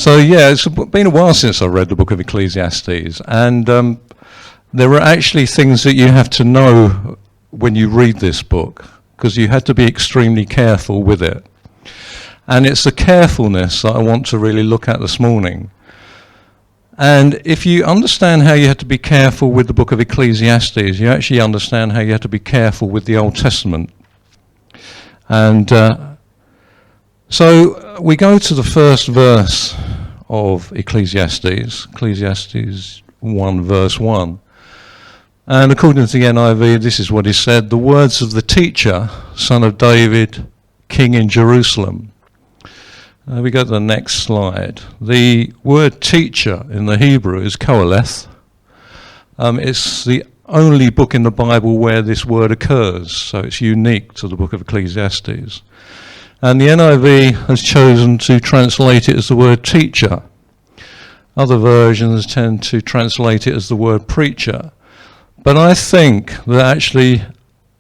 So yeah, it's been a while since I read the book of Ecclesiastes, and there are actually things that you have to know when you read this book, because you had to be extremely careful with it. And it's the carefulness that I want to really look at this morning. And if you understand how you have to be careful with the book of Ecclesiastes, you actually understand how you have to be careful with the Old Testament. And so we go to the first verse of Ecclesiastes, Ecclesiastes 1 verse 1. And according to the NIV, this is what is said: the words of the teacher, son of David, king in Jerusalem. We go to the next slide. The word teacher in the Hebrew is koheleth. It's the only book in the Bible where this word occurs, so it's unique to the book of Ecclesiastes. And the NIV has chosen to translate it as the word teacher. Other versions tend to translate it as the word preacher. But I think that actually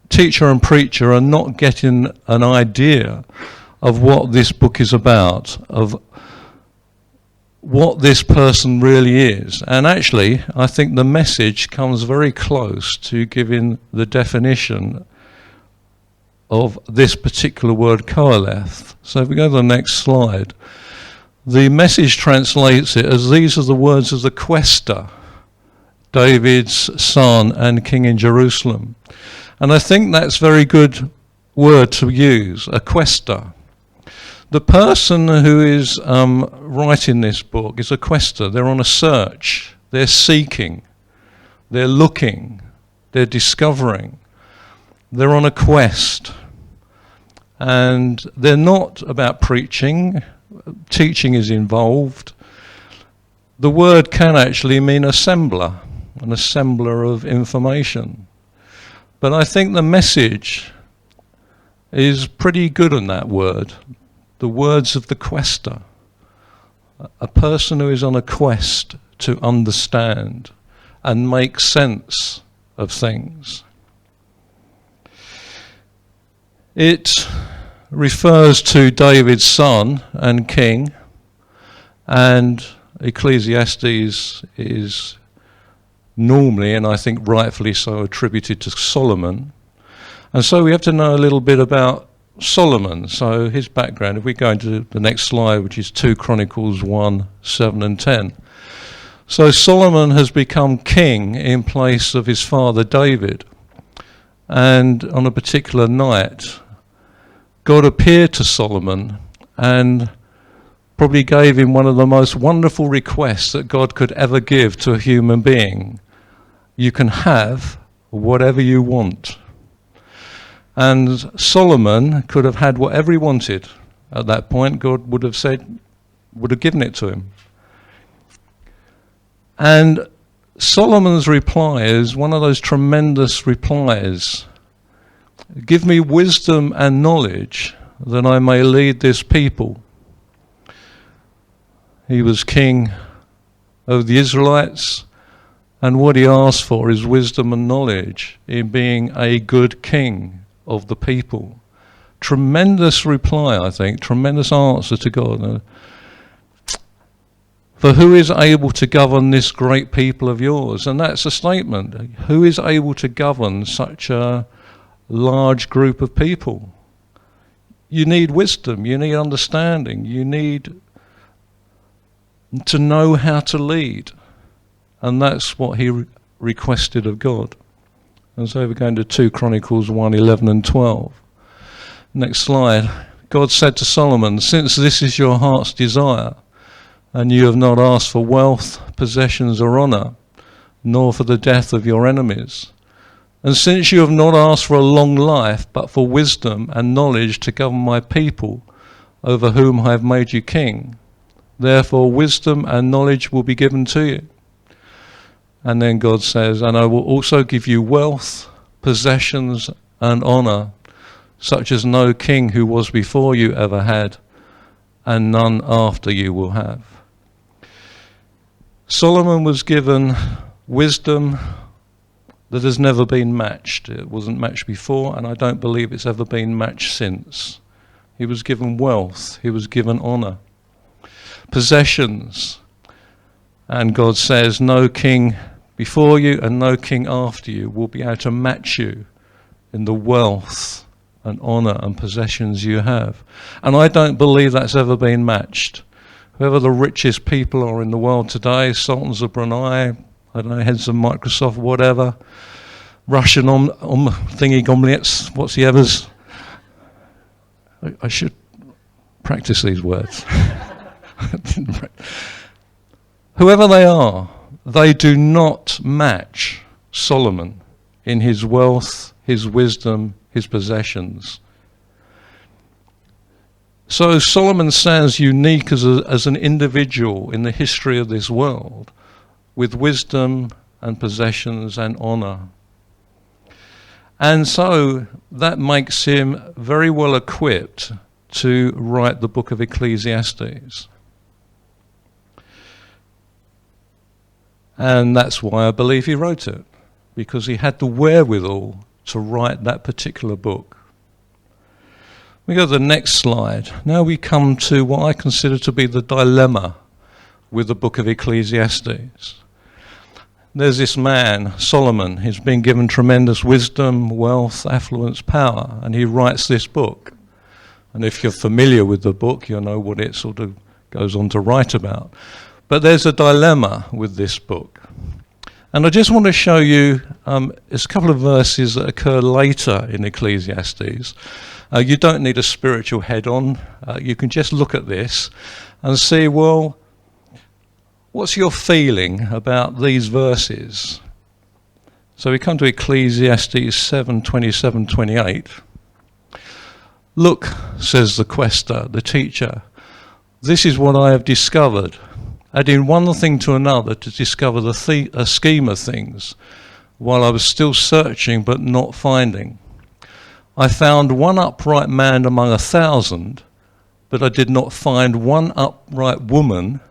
teacher and preacher are not getting an idea of what this book is about, of what this person really is. And actually, I think the message comes very close to giving the definition of this particular word, koheleth. So if we go to the next slide, the message translates it as these are the words of the quester, David's son and king in Jerusalem. And I think that's a very good word to use, a quester. The person who is writing this book is a quester. They're on a search. They're seeking. They're looking. They're discovering. They're on a quest. And they're not about preaching. Teaching is involved. The word can actually mean assembler, an assembler of information. But I think the message is pretty good on that word. The words of the quester, a person who is on a quest to understand and make sense of things. It refers to David's son and king, and Ecclesiastes is normally, and I think rightfully so, attributed to Solomon. And so we have to know a little bit about Solomon, so his background. If we go into the next slide, which is 2 Chronicles 1, 7 and 10. So Solomon has become king in place of his father David. And on a particular night, God appeared to Solomon and probably gave him one of the most wonderful requests that God could ever give to a human being. You can have whatever you want. And Solomon could have had whatever he wanted. At that point, God would have given it to him. And Solomon's reply is one of those tremendous replies. Give me wisdom and knowledge that I may lead this people. He was king of the Israelites, and what he asked for is wisdom and knowledge in being a good king of the people. Tremendous reply, I think, tremendous answer to God. For who is able to govern this great people of yours? And that's a statement. Who is able to govern such a large group of people? You need wisdom, you need understanding, you need to know how to lead. And that's what he requested of God. And so we're going to 2 Chronicles 1, 11 and 12. Next slide. God said to Solomon, since this is your heart's desire, and you have not asked for wealth, possessions or honor, nor for the death of your enemies, and since you have not asked for a long life, but for wisdom and knowledge to govern my people, over whom I have made you king, therefore wisdom and knowledge will be given to you. And then God says, and I will also give you wealth, possessions and honor, such as no king who was before you ever had, and none after you will have. Solomon was given wisdom that has never been matched. It wasn't matched before, and I don't believe it's ever been matched since. He was given wealth, he was given honor. possessions. And God says, no king before you and no king after you will be able to match you in the wealth and honour and possessions you have. And I don't believe that's ever been matched. Whoever the richest people are in the world today, sultans of Brunei, I don't know, heads of Microsoft, whatever, Russian thingy gomlets, what's the others? I should practice these words. Whoever they are, they do not match Solomon in his wealth, his wisdom, his possessions. So Solomon stands unique as an individual in the history of this world, with wisdom and possessions and honour. And so that makes him very well equipped to write the book of Ecclesiastes. And that's why I believe he wrote it, because he had the wherewithal to write that particular book. We go to the next slide. Now we come to what I consider to be the dilemma with the book of Ecclesiastes. There's this man, Solomon. He's been given tremendous wisdom, wealth, affluence, power, and he writes this book. And if you're familiar with the book, you'll know what it sort of goes on to write about. But there's a dilemma with this book. And I just want to show you, there's a couple of verses that occur later in Ecclesiastes. You don't need a spiritual head on. You can just look at this and see, well, what's your feeling about these verses? So we come to Ecclesiastes 7, 27, 28. Look, says the quester, the teacher, this is what I have discovered. Adding one thing to another to discover a scheme of things, while I was still searching but not finding. I found one upright man among 1,000, but I did not find one upright woman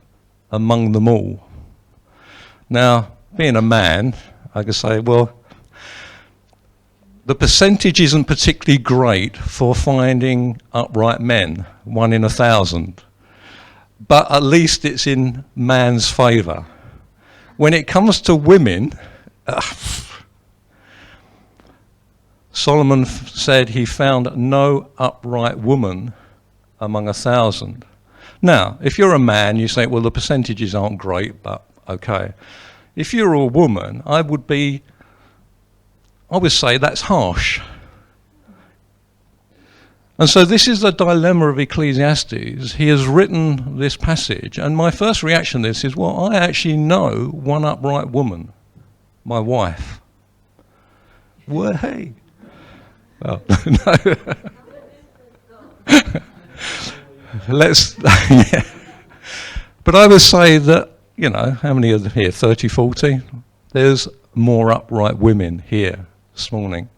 among them all. Now, being a man, I can say, well, the percentage isn't particularly great for finding upright men, 1 in 1,000. But at least it's in man's favour. When it comes to women, Solomon said he found no upright woman among 1,000. Now, if you're a man, you say, well, the percentages aren't great, but okay. If you're a woman, I would say that's harsh. And so this is the dilemma of Ecclesiastes. He has written this passage, and my first reaction to this is, well, I actually know one upright woman, my wife. Well, hey. Well, no. Yeah. But I would say that, how many are here? 30, 40? There's more upright women here this morning.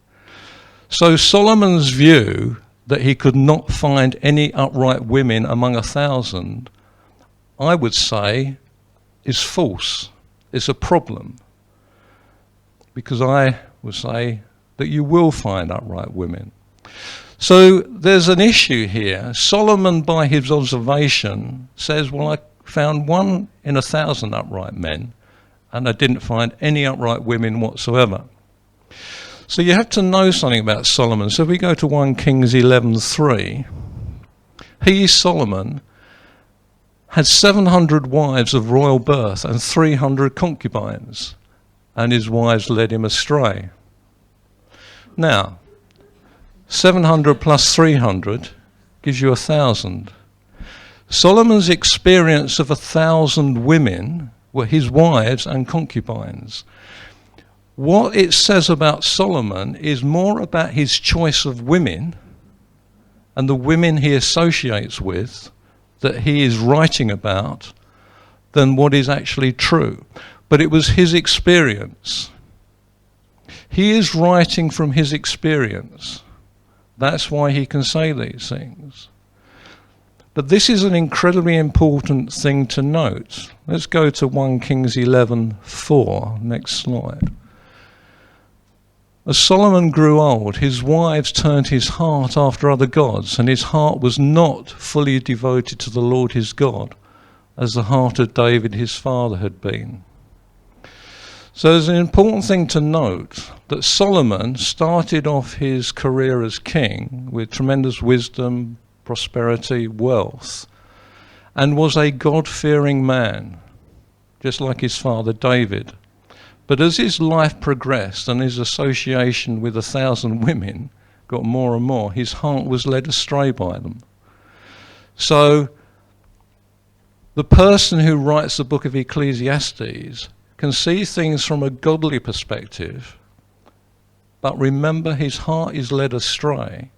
So Solomon's view that he could not find any upright women among 1,000, I would say, is false. It's a problem. Because I would say that you will find upright women. So there's an issue here. Solomon, by his observation, says, well, I found 1 in 1,000 upright men, and I didn't find any upright women whatsoever. So you have to know something about Solomon. So if we go to 1 Kings 11:3, he, Solomon, had 700 wives of royal birth and 300 concubines, and his wives led him astray. Now, 700 plus 300 gives you 1,000. Solomon's experience of 1,000 women were his wives and concubines. What it says about Solomon is more about his choice of women and the women he associates with that he is writing about than what is actually true. But it was his experience. He is writing from his experience. That's why he can say these things. But this is an incredibly important thing to note. Let's go to 1 Kings 11:4. Next slide. As Solomon grew old, his wives turned his heart after other gods, and his heart was not fully devoted to the Lord his God, as the heart of David his father had been. So there's an important thing to note that Solomon started off his career as king with tremendous wisdom, prosperity, wealth, and was a God-fearing man, just like his father David. But as his life progressed and his association with 1,000 women got more and more, his heart was led astray by them. So the person who writes the book of Ecclesiastes can see things from a godly perspective, but remember his heart is led astray,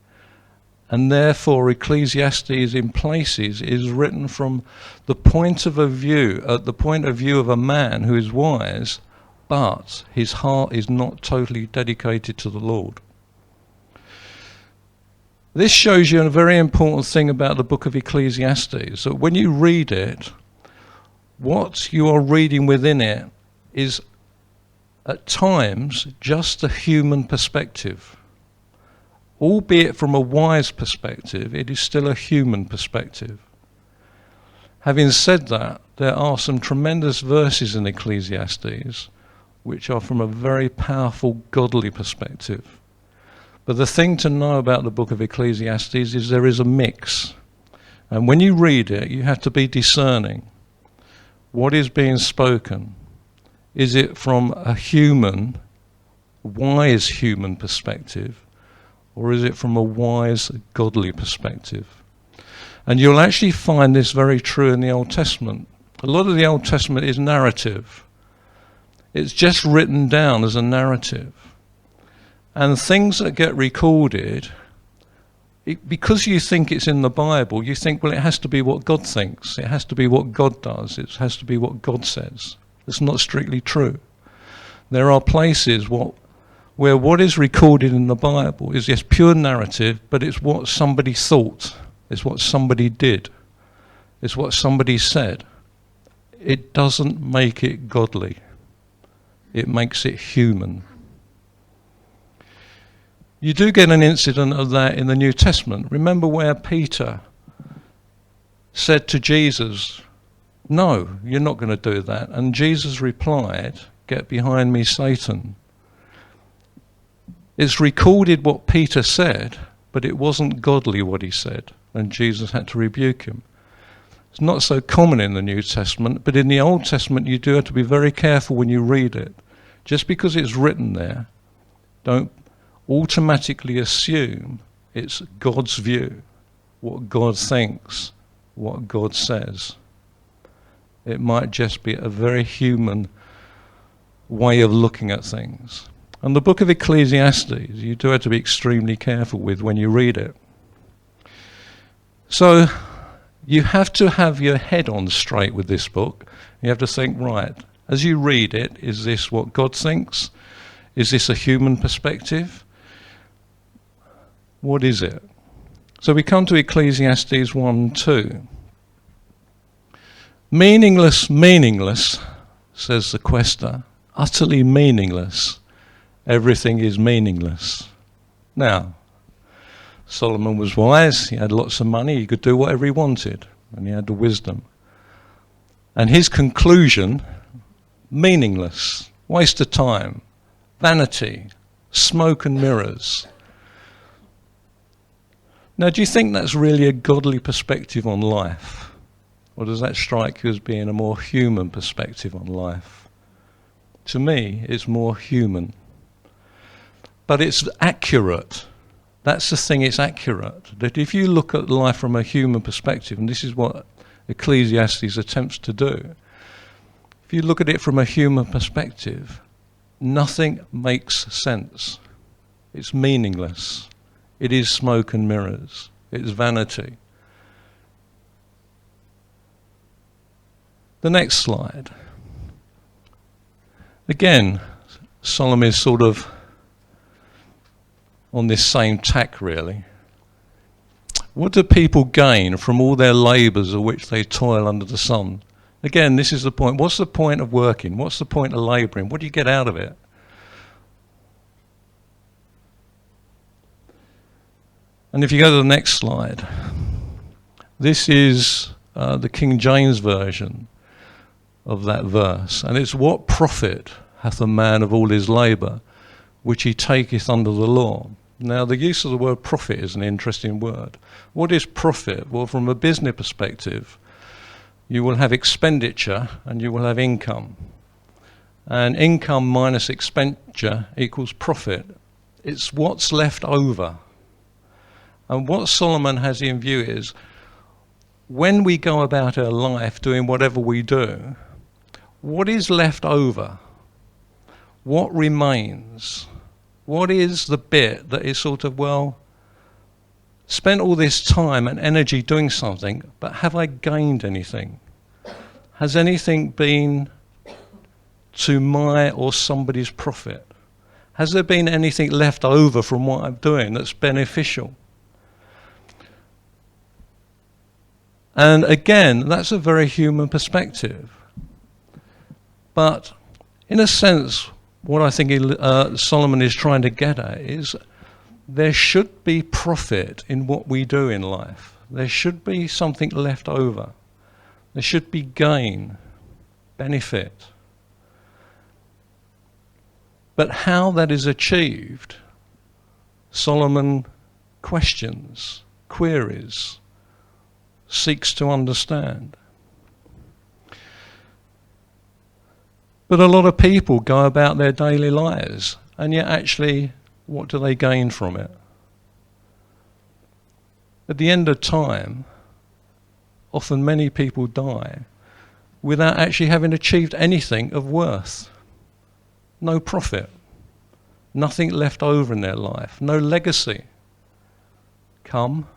and therefore Ecclesiastes in places is written from the point of view of a man who is wise, but his heart is not totally dedicated to the Lord. This shows you a very important thing about the book of Ecclesiastes, that when you read it, what you are reading within it is at times just a human perspective. Albeit from a wise perspective, it is still a human perspective. Having said that, there are some tremendous verses in Ecclesiastes which are from a very powerful godly perspective. But the thing to know about the book of Ecclesiastes is there is a mix. And when you read it, you have to be discerning. What is being spoken? Is it from a human, wise human perspective, or is it from a wise, godly perspective? And you'll actually find this very true in the Old Testament. A lot of the Old Testament is narrative. It's just written down as a narrative. And things that get recorded, because you think it's in the Bible, you think, well, it has to be what God thinks. It has to be what God does. It has to be what God says. It's not strictly true. There are places where what is recorded in the Bible is just pure narrative, but it's what somebody thought. It's what somebody did. It's what somebody said. It doesn't make it godly. It makes it human. You do get an incident of that in the New Testament. Remember where Peter said to Jesus, "No, you're not going to do that." And Jesus replied, "Get behind me, Satan." It's recorded what Peter said, but it wasn't godly what he said, and Jesus had to rebuke him. It's not so common in the New Testament, but in the Old Testament you do have to be very careful when you read it. Just because it's written there, don't automatically assume it's God's view, what God thinks, what God says. It might just be a very human way of looking at things. And the book of Ecclesiastes, you do have to be extremely careful with when you read it. So you have to have your head on straight with this book. You have to think, right, as you read it, is this what God thinks? Is this a human perspective? What is it? So we come to Ecclesiastes 1:2. Meaningless, meaningless, says the quester, utterly meaningless. Everything is meaningless. Now, Solomon was wise, he had lots of money, he could do whatever he wanted, and he had the wisdom. And his conclusion, meaningless, waste of time, vanity, smoke and mirrors. Now, do you think that's really a godly perspective on life? Or does that strike you as being a more human perspective on life? To me, it's more human. But it's accurate. That's the thing, it's accurate. That if you look at life from a human perspective, and this is what Ecclesiastes attempts to do, if you look at it from a human perspective, nothing makes sense. It's meaningless. It is smoke and mirrors. It's vanity. The next slide. Again, Solomon is sort of on this same tack, really. What do people gain from all their labours of which they toil under the sun? Again, this is the point. What's the point of working? What's the point of labouring? What do you get out of it? And if you go to the next slide, this is the King James version of that verse, and it's, what profit hath a man of all his labour, which he taketh under the law? Now, the use of the word profit is an interesting word. What is profit? Well, from a business perspective, you will have expenditure and you will have income. And income minus expenditure equals profit. It's what's left over. And what Solomon has in view is, when we go about our life doing whatever we do, what is left over? What remains? What is the bit that is sort of, well, spent all this time and energy doing something, but have I gained anything? Has anything been to my or somebody's profit? Has there been anything left over from what I'm doing that's beneficial? And again, that's a very human perspective. But in a sense, what I think Solomon is trying to get at is, there should be profit in what we do in life. There should be something left over. There should be gain, benefit. But how that is achieved, Solomon questions, queries, seeks to understand. But a lot of people go about their daily lives, and yet actually, what do they gain from it? At the end of time, often many people die without actually having achieved anything of worth. No profit, nothing left over in their life, no legacy. Come,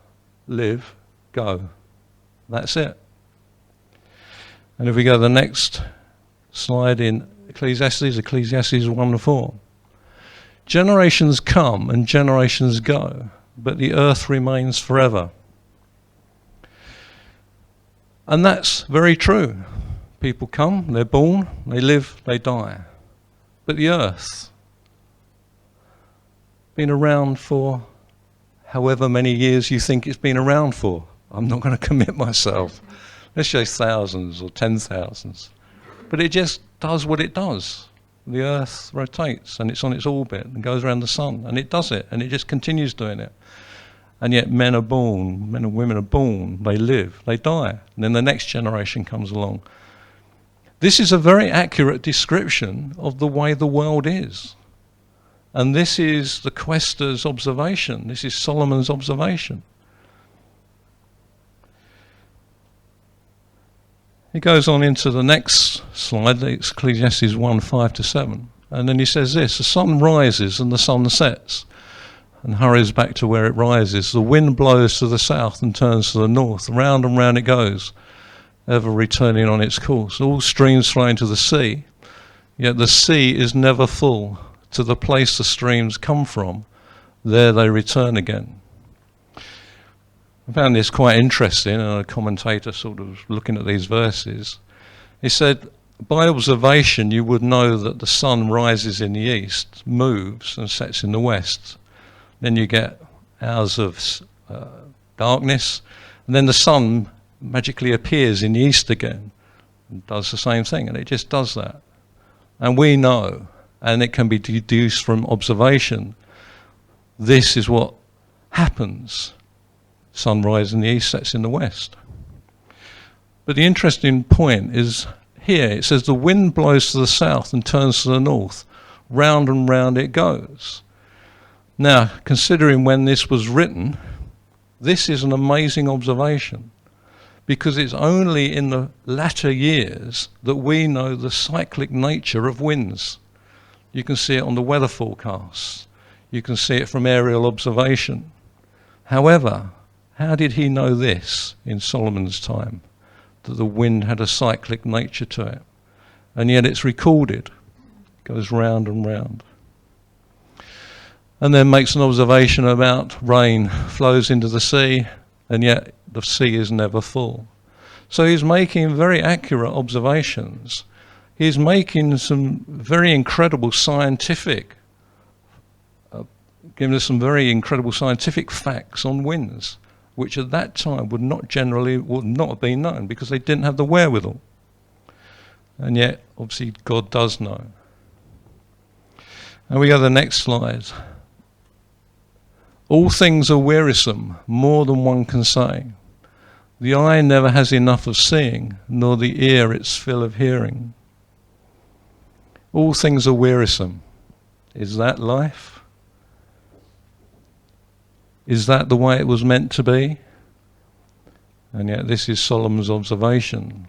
live, go. That's it. And if we go to the next slide in Ecclesiastes 1:4. Generations come and generations go, but the earth remains forever. And that's very true. People come, they're born, they live, they die. But the earth, been around for however many years you think it's been around for. I'm not going to commit myself. Let's say thousands or 10,000s. But it just does what it does. The earth rotates and it's on its orbit and goes around the sun, and it does it, and it just continues doing it. And yet men are born, men and women are born, they live, they die, and then the next generation comes along. This is a very accurate description of the way the world is. And this is the quester's observation. This is Solomon's observation. He goes on into the next slide, Ecclesiastes 1:5-7, and then he says this: the sun rises and the sun sets and hurries back to where it rises. The wind blows to the south and turns to the north. Round and round it goes, ever returning on its course. All streams flow into the sea, yet the sea is never full. To the place the streams come from, there they return again. I found this quite interesting, and a commentator sort of looking at these verses, he said, by observation you would know that the sun rises in the east, moves and sets in the west. Then you get hours of darkness, and then the sun magically appears in the east again and does the same thing, and it just does that. And we know, and it can be deduced from observation, this is what happens. Sun rises in the east, sets in the west. But the interesting point is here, it says the wind blows to the south and turns to the north. Round and round it goes. Now, considering when this was written, this is an amazing observation, because it's only in the latter years that we know the cyclic nature of winds. You can see it on the weather forecasts. You can see it from aerial observation. However, how did he know this in Solomon's time, that the wind had a cyclic nature to it? And yet it's recorded, it goes round and round. And then makes an observation about rain flows into the sea, and yet the sea is never full. So he's making very accurate observations. He's making some very incredible scientific, giving us some very incredible scientific facts on winds. which at that time would not have been known because they didn't have the wherewithal. And yet, obviously, God does know. And we go to the next slide. All things are wearisome, more than one can say. The eye never has enough of seeing, nor the ear its fill of hearing. All things are wearisome. Is that life? Is that the way it was meant to be? And yet this is Solomon's observation.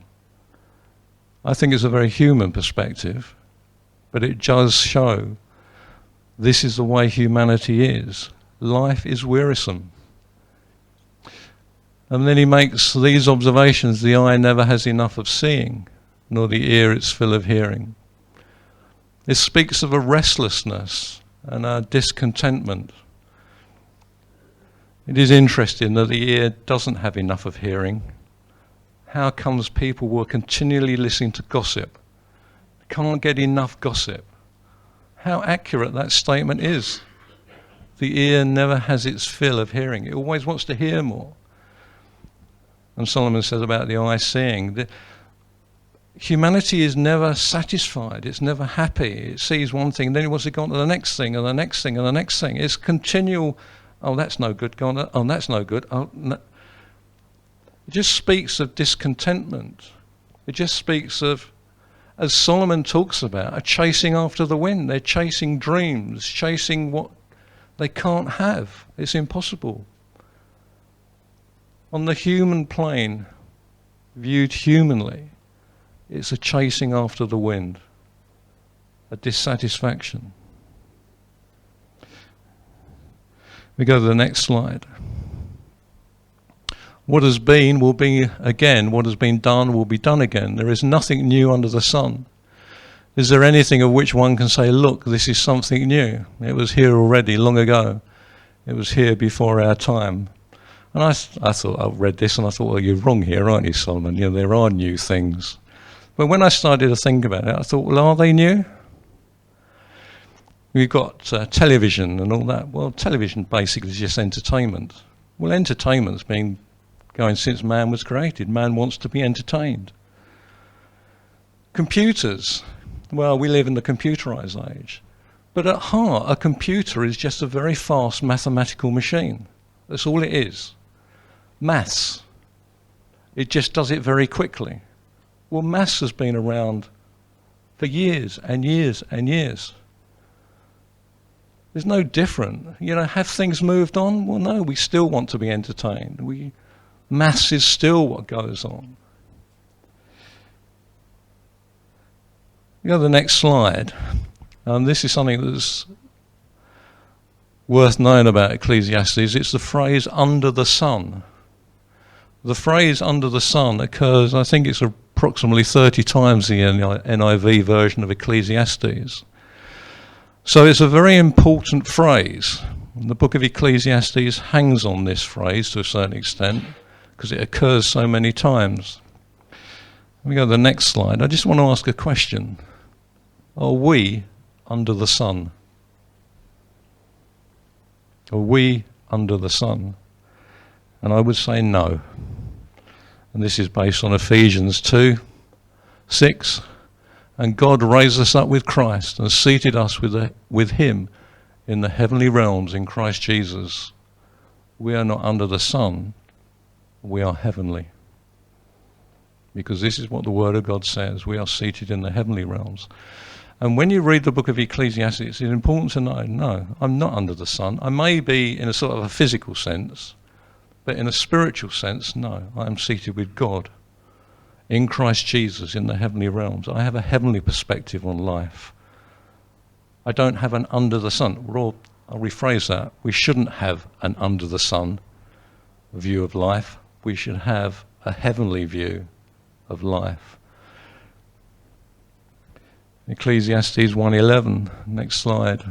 I think it's a very human perspective, but it does show this is the way humanity is. Life is wearisome. And then he makes these observations: the eye never has enough of seeing, nor the ear its fill of hearing. This speaks of a restlessness and a discontentment. It is interesting that the ear doesn't have enough of hearing. How comes people were continually listening to gossip? Can't get enough gossip. How accurate that statement is. The ear never has its fill of hearing. It always wants to hear more. And Solomon says about the eye seeing, that humanity is never satisfied. It's never happy. It sees one thing, then it wants to go on to the next thing, and the next thing, and the next thing. It's continual, oh, that's no good, go on, oh, that's no good. Oh, no. It just speaks of discontentment. It just speaks of, as Solomon talks about, a chasing after the wind. They're chasing dreams, chasing what they can't have. It's impossible. On the human plane, viewed humanly, it's a chasing after the wind, a dissatisfaction. We go to the next slide. What has been will be again. What has been done will be done again. There is nothing new under the sun. Is there anything of which one can say, look, this is something new? It was here already long ago. It was here before our time. And I thought, I read this and I thought, well, you're wrong here, aren't you, Solomon? You know, there are new things. But when I started to think about it, I thought, well, are they new? We've got television and all that. Well, television basically is just entertainment. Well, entertainment's been going since man was created. Man wants to be entertained. Computers. Well, we live in the computerized age. But at heart, a computer is just a very fast mathematical machine. That's all it is. Maths. It just does it very quickly. Well, maths has been around for years and years and years. There's no different. You know, have things moved on? Well, no, we still want to be entertained. Maths is still what goes on. You go to the next slide. This is something that's worth knowing about Ecclesiastes. It's the phrase under the sun. The phrase under the sun occurs, I think it's approximately 30 times in the NIV version of Ecclesiastes. So it's a very important phrase. The book of Ecclesiastes hangs on this phrase to a certain extent because it occurs so many times. Let me go to the next slide. I just want to ask a question. Are we under the sun? Are we under the sun? And I would say no. And this is based on Ephesians 2:6. And God raised us up with Christ and seated us with him in the heavenly realms in Christ Jesus. We are not under the sun, we are heavenly. Because this is what the Word of God says. We are seated in the heavenly realms. And when you read the book of Ecclesiastes, it's important to know, no, I'm not under the sun. I may be in a sort of a physical sense, but in a spiritual sense, no, I am seated with God in Christ Jesus in the heavenly realms. I have a heavenly perspective on life. I don't have an under the sun. I'll rephrase that. We shouldn't have an under the sun view of life. We should have a heavenly view of life. Ecclesiastes 1:11, next slide.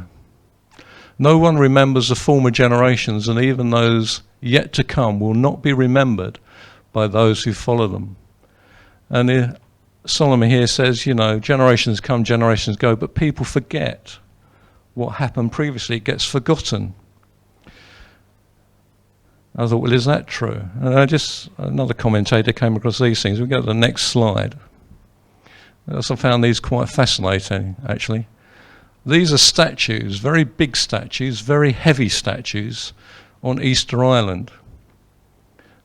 No one remembers the former generations, and even those yet to come will not be remembered by those who follow them. And Solomon here says, you know, generations come, generations go, but people forget what happened previously. It gets forgotten. I thought, well, is that true? And another commentator came across these things. We go to the next slide. I also found these quite fascinating, actually. These are statues, very big statues, very heavy statues on Easter Island.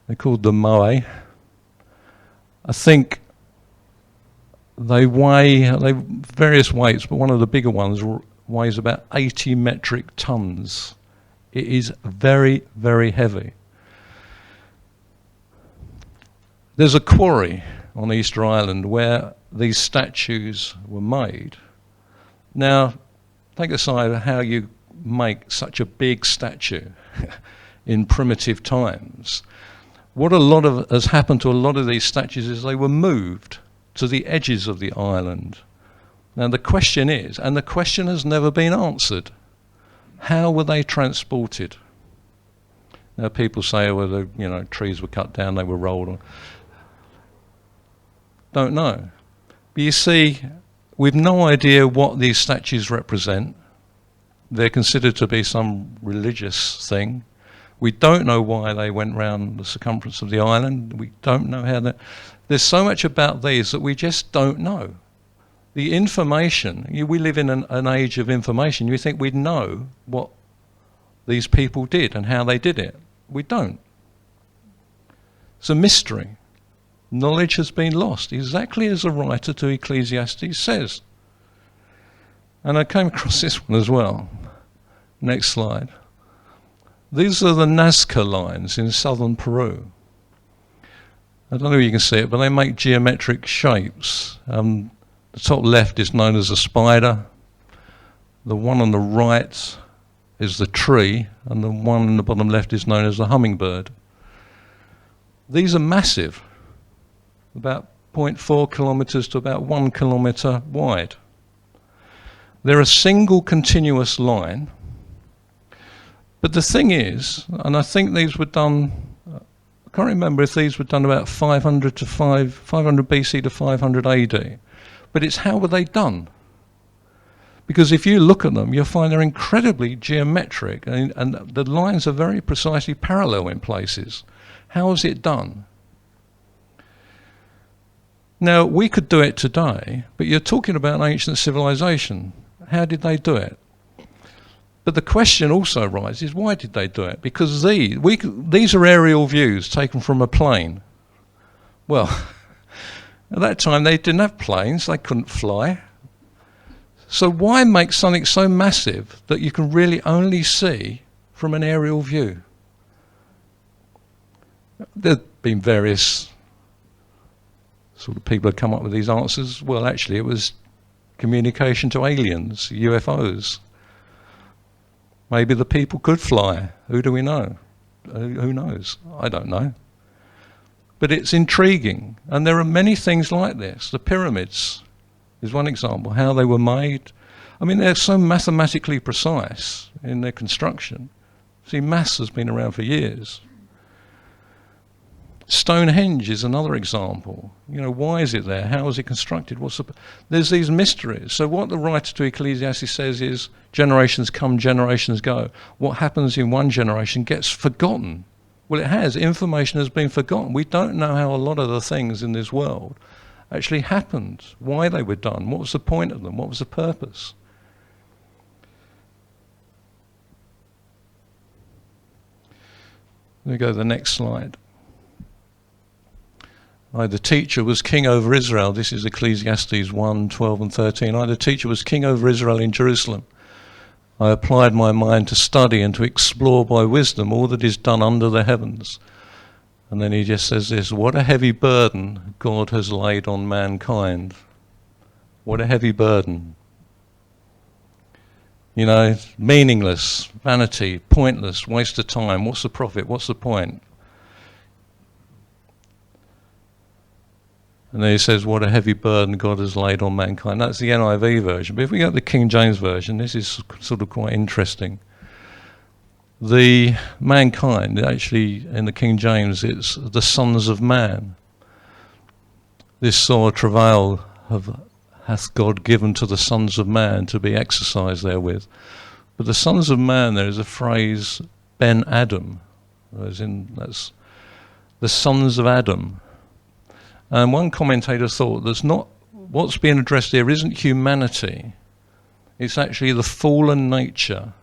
They're called the Moai. I think they weigh various weights, but one of the bigger ones weighs about 80 metric tons. It is very, very heavy. There's a quarry on Easter Island where these statues were made. Now, take aside how you make such a big statue in primitive times. What has happened to a lot of these statues is they were moved to the edges of the island. Now the question is, and the question has never been answered, how were they transported? Now people say, well, the trees were cut down, they were rolled on. Don't know. But you see, we've no idea what these statues represent. They're considered to be some religious thing. We don't know why they went round the circumference of the island. We don't know how that... There's so much about these that we just don't know. The information, we live in an age of information. You think we'd know what these people did and how they did it. We don't. It's a mystery. Knowledge has been lost, exactly as the writer to Ecclesiastes says. And I came across this one as well. Next slide. These are the Nazca lines in southern Peru. I don't know if you can see it, but they make geometric shapes. The top left is known as a spider. The one on the right is the tree, and the one on the bottom left is known as the hummingbird. These are massive, about 0.4 kilometers to about 1 kilometer wide. They're a single continuous line. But the thing is, and I think these were done, I can't remember if these were done about 500 BC to 500 AD. But it's how were they done? Because if you look at them, you'll find they're incredibly geometric, and the lines are very precisely parallel in places. How is it done? Now, we could do it today, but you're talking about an ancient civilization. How did they do it? But the question also arises, why did they do it? Because these are aerial views taken from a plane. Well, at that time they didn't have planes, they couldn't fly. So why make something so massive that you can really only see from an aerial view? There have been various sort of people who come up with these answers. Well, actually it was communication to aliens, UFOs. Maybe the people could fly. Who do we know? Who knows? I don't know. But it's intriguing. And there are many things like this. The pyramids is one example, how they were made. I mean, they're so mathematically precise in their construction. See, maths has been around for years. Stonehenge is another example. Why is it there? How is it constructed? There's these mysteries. So what the writer to Ecclesiastes says is, generations come, generations go. What happens in one generation gets forgotten. Well, it has. Information has been forgotten. We don't know how a lot of the things in this world actually happened, why they were done, what was the point of them, what was the purpose. Let me go to the next slide. I, the teacher, was king over Israel. This is Ecclesiastes 1, 12 and 13. I, the teacher, was king over Israel in Jerusalem. I applied my mind to study and to explore by wisdom all that is done under the heavens. And then he just says this, what a heavy burden God has laid on mankind. What a heavy burden. Meaningless, vanity, pointless, waste of time. What's the profit? What's the point? And then he says, what a heavy burden God has laid on mankind. That's the NIV version. But if we go to the King James version, this is sort of quite interesting. The mankind, actually in the King James, it's the sons of man. This sore travail hath God given to the sons of man to be exercised therewith. But the sons of man, there is a phrase, Ben Adam. That's the sons of Adam. And one commentator thought that's not what's being addressed here isn't humanity. It's actually the fallen nature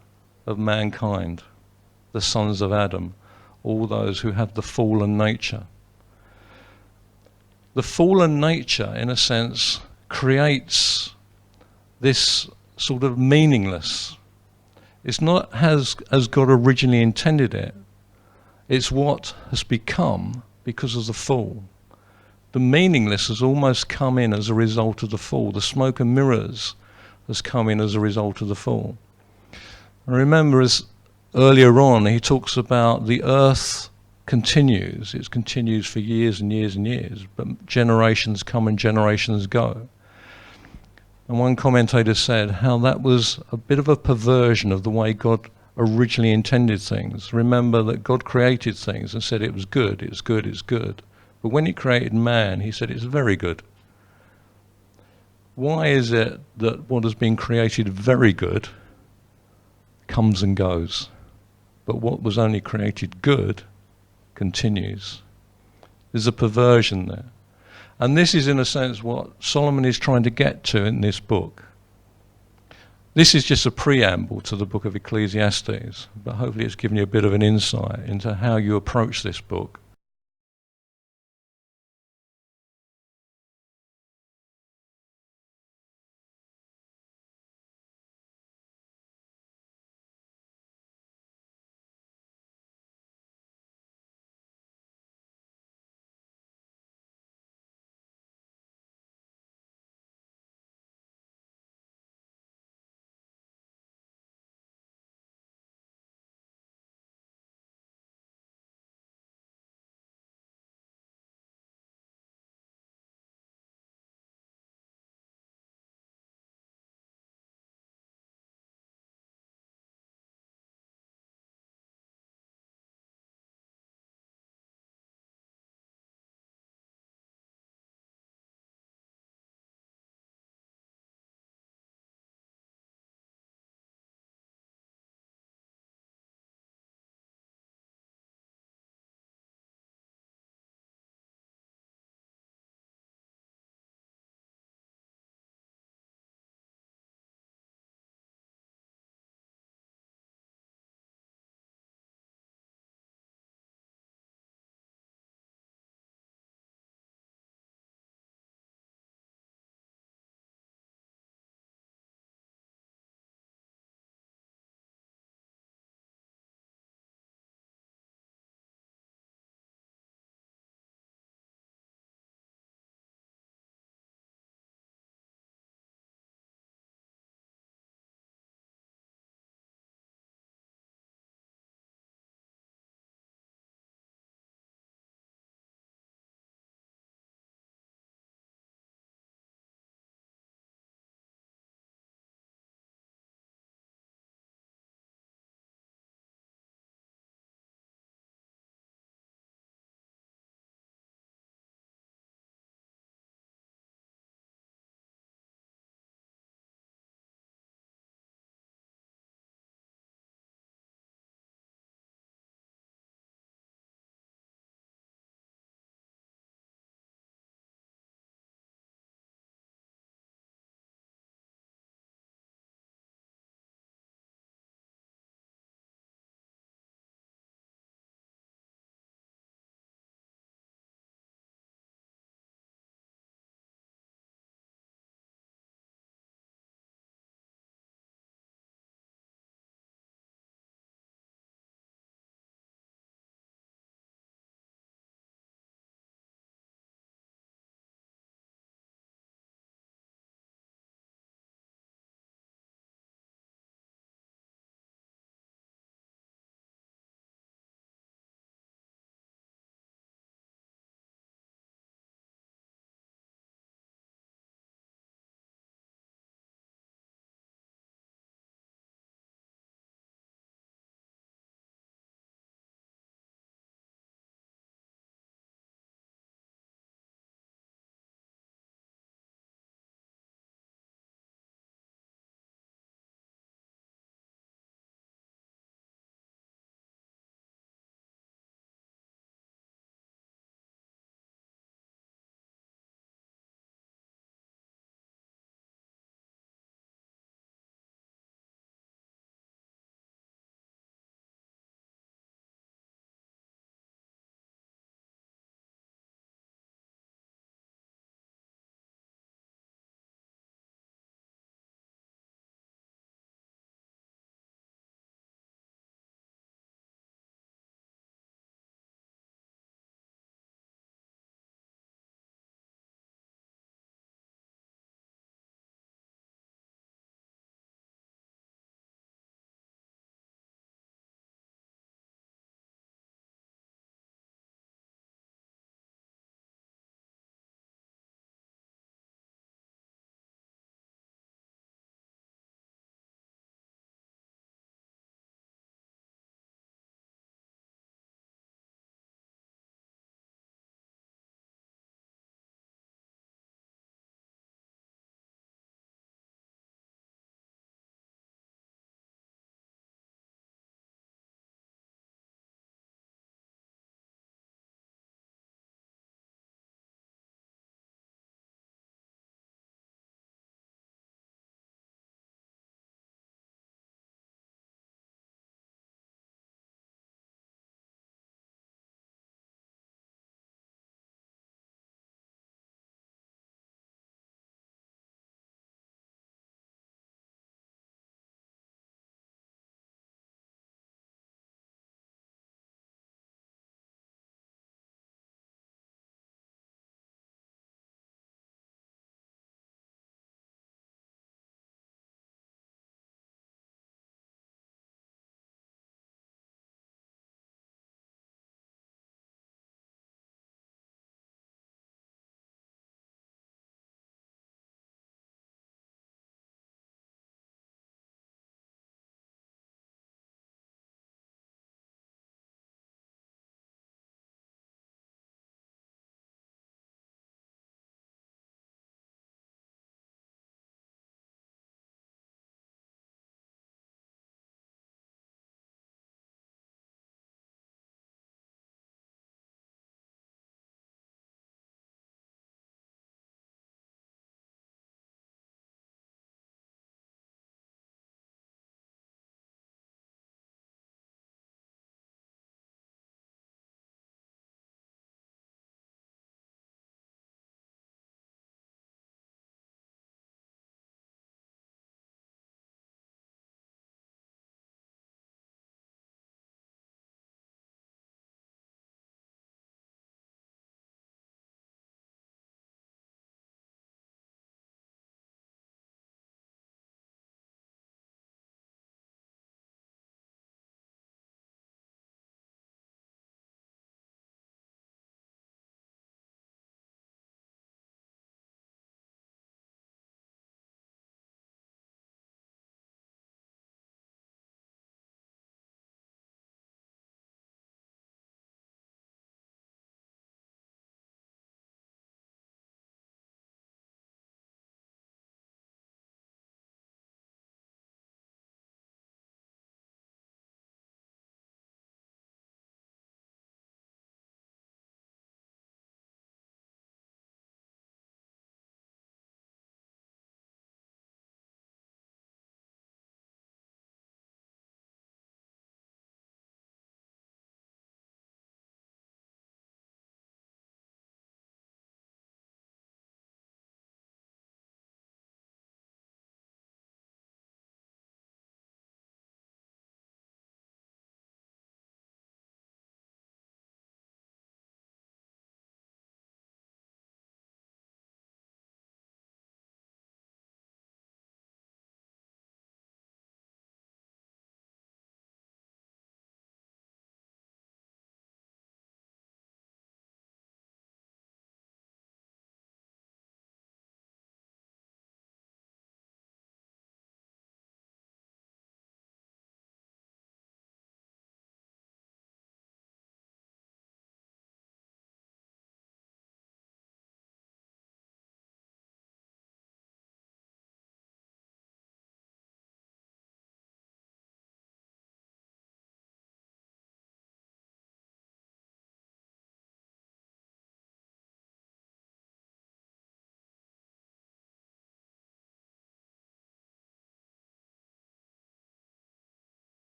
of mankind, the sons of Adam, all those who have the fallen nature. The fallen nature, in a sense, creates this sort of meaningless. It's not as God originally intended it. It's what has become because of the fall. The meaningless has almost come in as a result of the fall. The smoke and mirrors has come in as a result of the fall. And remember, as earlier on, he talks about the earth continues. It continues for years and years and years, but generations come and generations go. And one commentator said how that was a bit of a perversion of the way God originally intended things. Remember that God created things and said it was good, it's good, it's good. But when he created man, he said it's very good. Why is it that what has been created very good comes and goes, but what was only created good continues? There's a perversion there. And this is, in a sense, what Solomon is trying to get to in this book. This is just a preamble to the book of Ecclesiastes, but hopefully it's given you a bit of an insight into how you approach this book